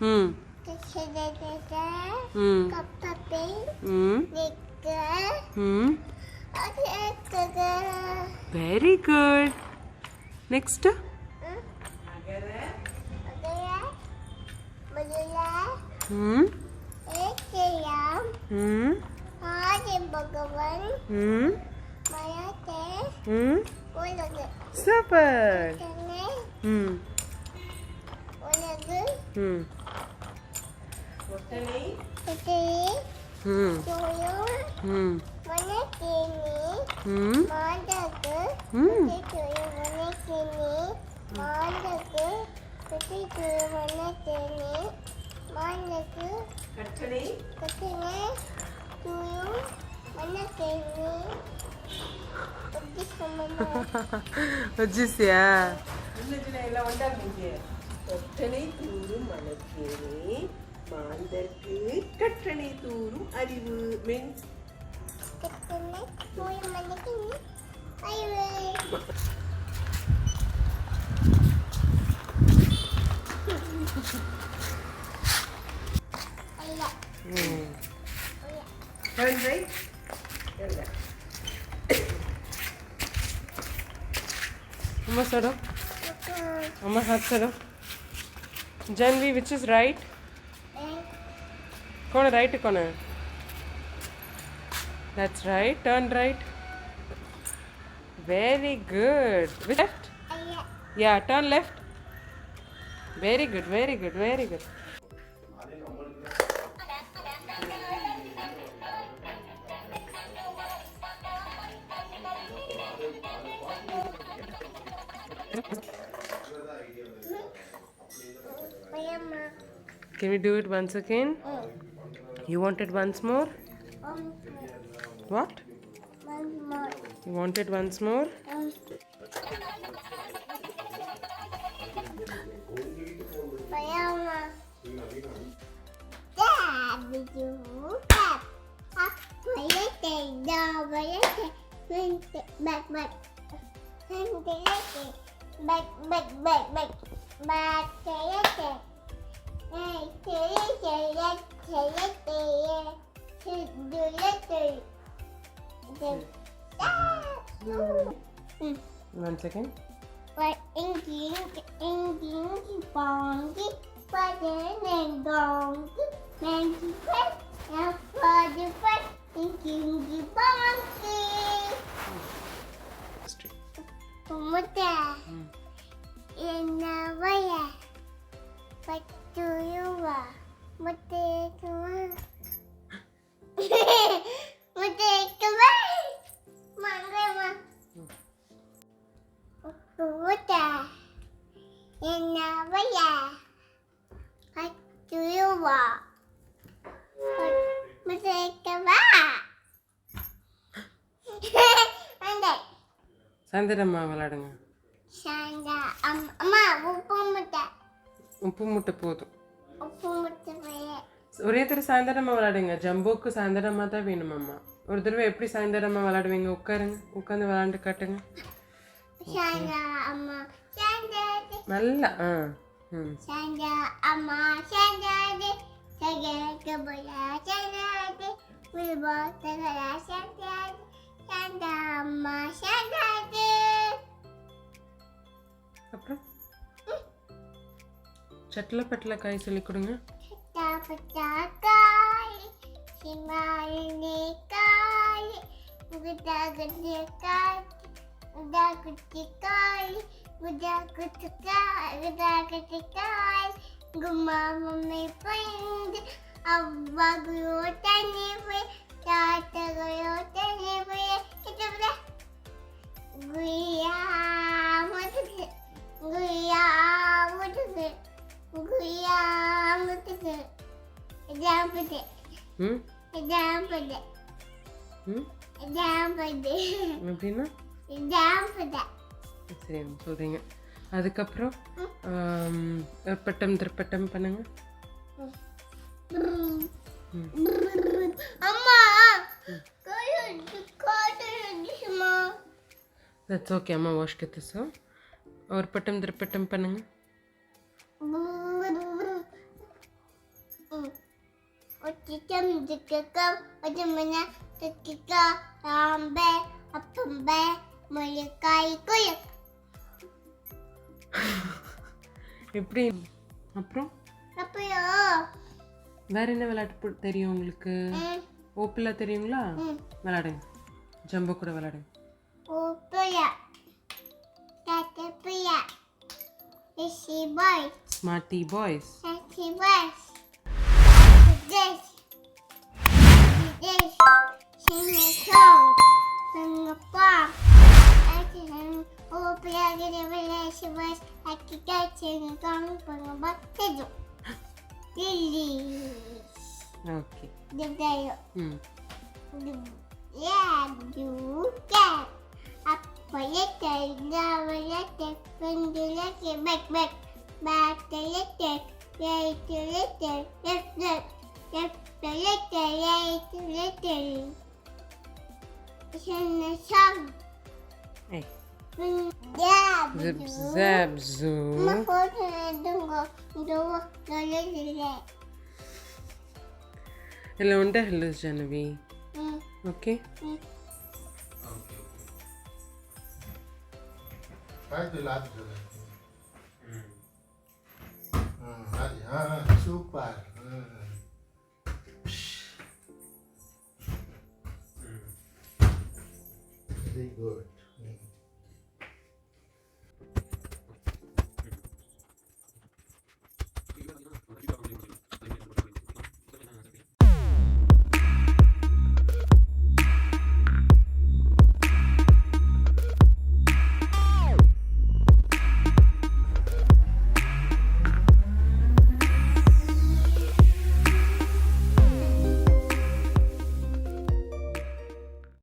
ம் ம் ம் வெரி குட். நெக்ஸ்ட் ம் ம் ம் ம் சூப்பர். ம் ம் ம் ம் వచ్చేసియా ఇలా ఉండాలి నీకు ஒற்றனை தூரும் மனக்கேணி மாந்தர்க்கு கற்றனை தூரும் அறிவு மீன்ஸ் turn right. अम्मा सरो अम्मा हाथ सरो. Janvi which is right? कौन है right कौन है? That's right. Turn right. Very good. Which left? Yeah, turn left. Very good, very good, very good. Can we do it once again? You want it once more? What? You want it once more? Once again. சாயந்தரம்மா விளையாடுங்க. உப்பு முட்டை போதும். ஒரே தடவை சாயந்தரமா விளையாடுங்க. ஜம்போக்கு சாயந்தரமா தான் வேணுமாம்மா. ஒரு தடவை எப்படி சாயந்தரமா விளையாடுவீங்க? உட்காருங்க, உட்காந்து விளையாண்டு காட்டுங்க. நல்லா ம் அப்புறம் சட்ல பட்ல காய் சொல்லி கொடுங்க. எப்படின்னா சரி சொல்றீங்க. அதுக்கப்புறம் பட்டம் திருப்பட்டம் பண்ணுங்க. That's okay, अम्मा वॉश करते सो. और पटम दर पटम पनंग. Otitam dikakam odamana takika rambe அப்பம்பே முழுக்காய் குயக். எப்படி அப்புறம் அப்புறம் வேற என்ன விளையாட்டு தெரியும் உங்களுக்கு? ஓப்பிலா தெரியுங்களா? விளையாடுங்க. ஜம்போ கூட விளையாடுங்க. ஓப்பிலா தட்டப்பிலா இசி boys smarty boys smarty boys this song pang ஓப்பிலா விளையாட்டு பாய்ஸ் அக்கிட்டாச்சிங் காங் பங்கபா தெஜு Lily. Okay. Dedayo. Yeah, you can. Apa letter, now letter, finger letter, back, back the letter, right letter, left the letter, right letter. Sing a song. Hey. Yeah, Zip, zap, zoo. Ma photo do Hello, and hello, Jaanavi. Okay? Super. Very good.